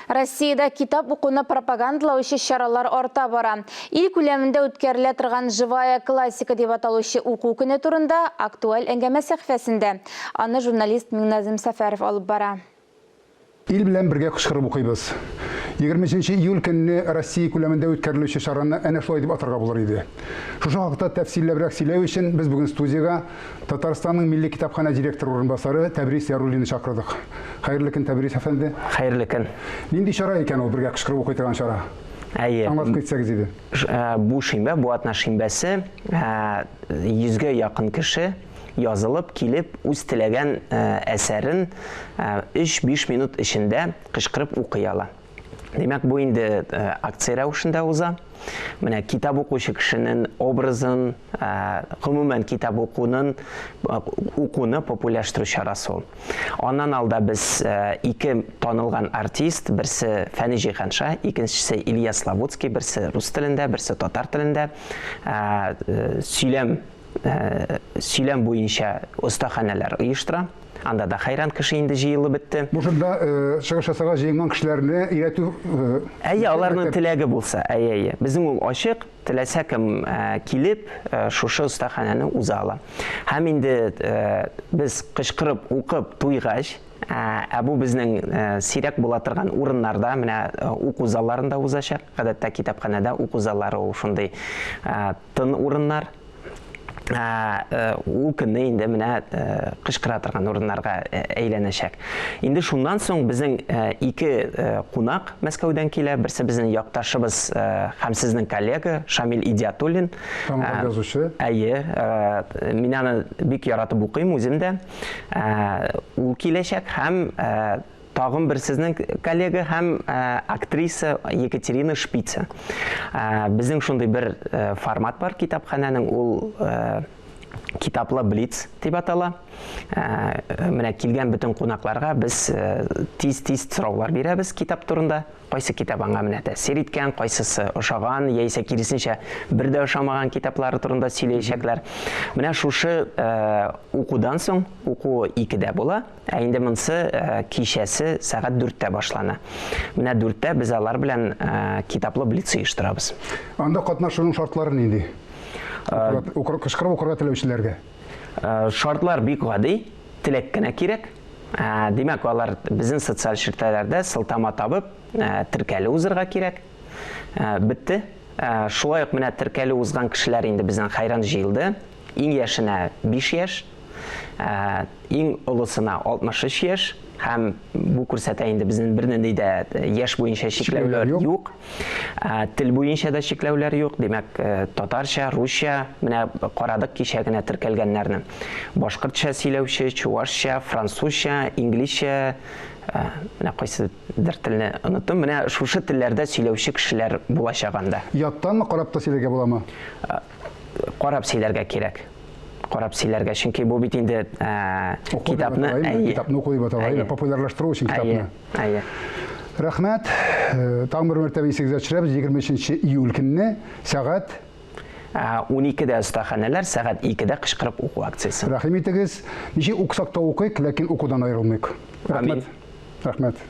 Россияда китап укуны пропагандалаучы шаралар арта бара. Ил күләмендә үткәрелә торган живая классика дип аталучы уку көне турында актуаль әңгәмә сәхифәсендә. Аны журналист Миңназым Сәфәров алып бара. Ил белән бергә кычкырып укыйбыз. 20 июль көнне Россия күләмендә үткәрелүче шараны әнә шулай дип атарга булыр иде. Шушы хакта тәфсилләбрәк сөйләү өчен без бүген студиягә Татарстанның милли китапхана директоры урынбасары Тәбрис Яруллинны чакырдык. Хәерле көн, Тәбрис әфәнде. Хәерле көн. Нинди шара икән ул бергә кычкырып укый торган шара? Аңлатып китсәгез иде. Бу шимбә, бу атна шимбәсе 100-гә якын кеше язылып килеп үз теләгән әсәрен 3-5 минут эчендә кычкырып укый ала. Демәк, бу инде акция рәвешендә уза. Менә китап укучы кешенең образын, гомумән китап укуны популярлаштыру чарасы ул. Аннан алда без ике танылган артист, берсе Фәни Җиһанша, икенчесе Илья Славутский, берсе рус телендә, берсе татар телендә сөйләм буенча остаханәләр оештыра. Анда да хайран кеше инде җыелып бетте. Бу шунда чыгыш ясарга җыенган кешеләрне өйрәтү. Аларның теләге булса, безнең ул ачык, теләсә кем килеп, шушы остаханәне уза ала. Һәм инде без кычкырып укып туйгач, бу безнең сирәк була торган урыннарда, менә уку залларында узачак. Гадәттә китапханәдә уку заллары ул шундый тын урыннар. Ул көнне инде менә кычкыра торган урыннарга әйләнәчәк. Инде шуннан соң безнең ике кунак Мәскәүдән килә. Берсе безнең якташыбыз һәм сезнең коллега Шамил Идиатуллин. Язучы. Мин аны бик яратып укыйм үзем дә. Ул киләчәк һәм тагын бер сезнең коллега һәм актриса Екатерина Шпица. Безнең шундый бер формат бар китапханәнең, ул китаплы блиц дип атала. Менә килгән бөтен кунакларга без тиз сораулар бирәбез китап турында. Кайсы китап аңа менә тәэсир иткән, кайсысы ошаган, яисә киресенчә бер дә ошамаган китаплары турында сөйләячәкләр. Менә шушы укудан соң, уку 2-дә була, инде монысы кичәсе сәгать 4-тә башлана. Менә 4-тә без алар белән китаплы блиц оештырабыз. Анда катнашуның шартлары нинди? Кычкырып укырга теләүчеләргә. Шартлар бик гади, теләк кенә кирәк. Демәк, алар безнең социаль ширкәтләрдә сылтама табып, теркәле узырга кирәк. Битте. Шулай ук менә теркәле узган кешеләр инде безнең хайран җыелды. Иң яшенә 5 яшь, иң олысына 63 яшь. Һәм бу күрсәтә инде безнең бернинди дә яшь буенча чикләүләр юк. Тел буенча да чикләүләр юк. Демәк, татарча, русча, менә карадык кичә генә теркәлгәннәрне. Башкортча сөйләүче, чувашча, французча, инглизчә, менә кайсы дер телне оныттым. Менә шушы телләрдә сөйләүче кешеләр булачак анда. Яттанмы, карап та сөйләргә буламы? Карап сөйләргә кирәк. Карап сөйләргә, чөнки бу бит инде китапны укый баталай, популярлаштыру өчен китапны. Рәхмәт. Тагын бер мәртәбә исегезгә төшерәбез. 23 июль көнне сәгать 12-дә остаханәләр, сәгать 2-дә кычкырып уку акциясе. Рәхим итегез. Ничек уксак та укыйк, ләкин укудан аерылмыйк. Рәхмәт.